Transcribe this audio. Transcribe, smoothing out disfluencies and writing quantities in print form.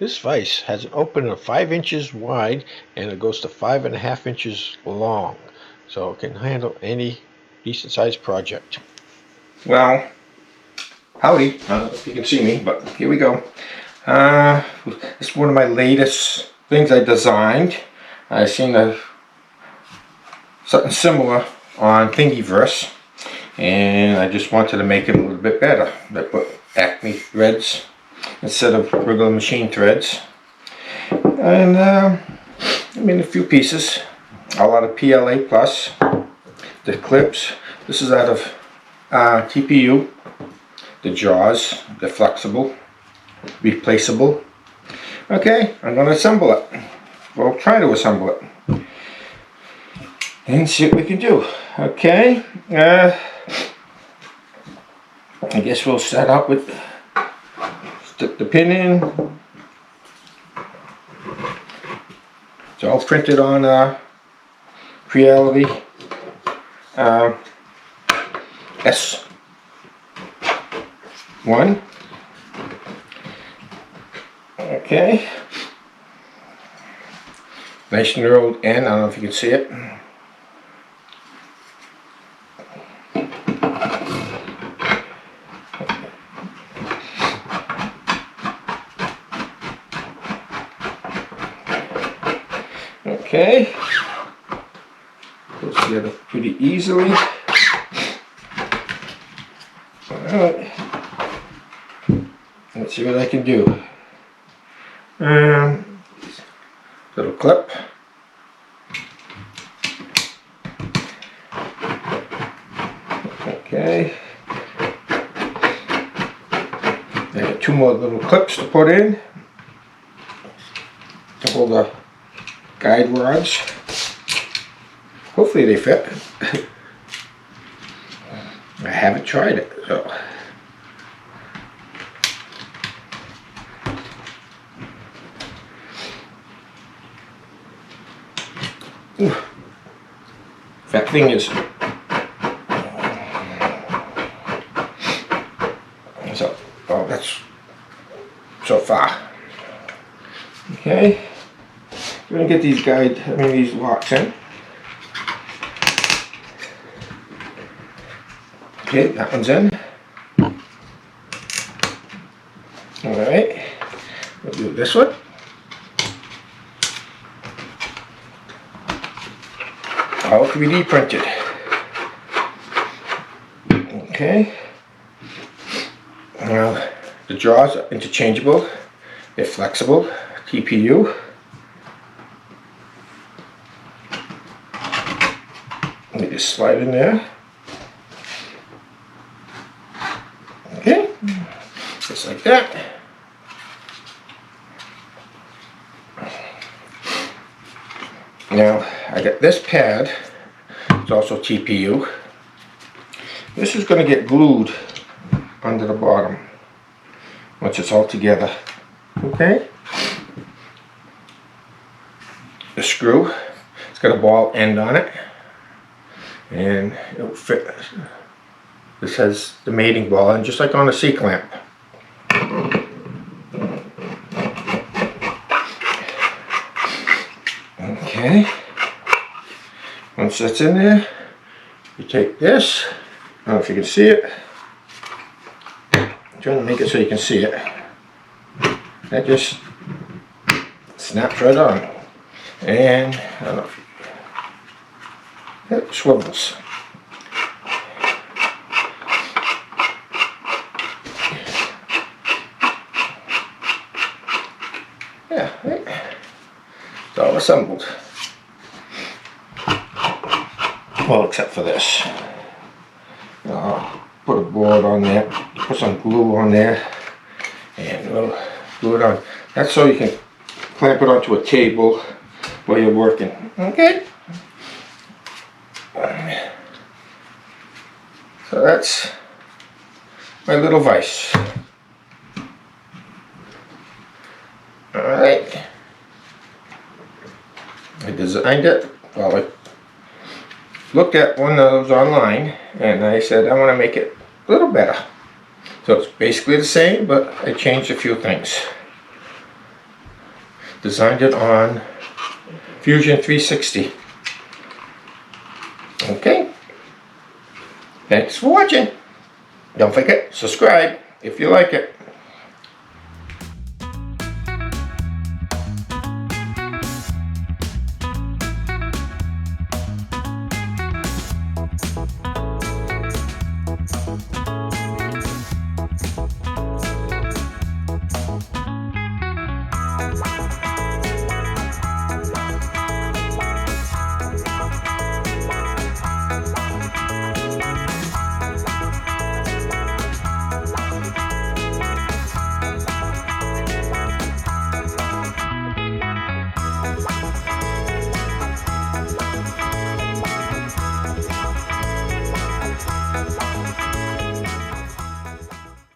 This vise has an opening of 5 inches wide and it goes to 5.5 inches long, so it can handle any decent sized project. Well, howdy. I don't know if you can see me, but here we go. It's one of my latest things I designed. I seen something similar on Thingiverse, and I just wanted to make it a little bit better. I put Acme threads instead of regular machine threads, and I made a few pieces, all out of PLA plus. The clips, this is out of TPU. The jaws, they're flexible, replaceable. Okay, I'm going to assemble it. We'll try to assemble it and see what we can do. Okay, I guess we'll start out with stick the pin in. It's all printed on Creality S1. Okay. Nice narrowed end. I don't know if you can see it. Okay. Goes together pretty easily. Alright. Let's see what I can do. Little clip. Okay. I got 2 more little clips to put in to hold the guide rods. Hopefully they fit. I haven't tried it, so. Ooh. That thing is so. Oh, that's so far. Okay, we're gonna get these these locks in. Okay, that one's in. All right, we'll do this one. All 3D printed. Okay. Now the jaws are interchangeable. They're flexible. TPU. Let me just slide in there. Okay. Just like that. Now I got this pad. It's also TPU. This is going to get glued under the bottom once it's all together. Okay. The screw. It's got a ball end on it, and it'll fit. This has the mating ball end, just like on a C-clamp. Okay. Once that's in there, you take this. I don't know if you can see it. I'm trying to make it so you can see it. That just snaps right on. And I don't know if it swivels. Yeah, right. It's all assembled. Well, except for this. I'll put a board on there, put some glue on there, and we'll glue it on. That's so you can clamp it onto a table while you're working. Okay? So that's my little vise. Alright. I designed it. Well, I looked at one of those online and I said I want to make it a little better. So it's basically the same, but I changed a few things. designed it on Fusion 360. Okay. Thanks for watching. Don't forget, subscribe if you like it.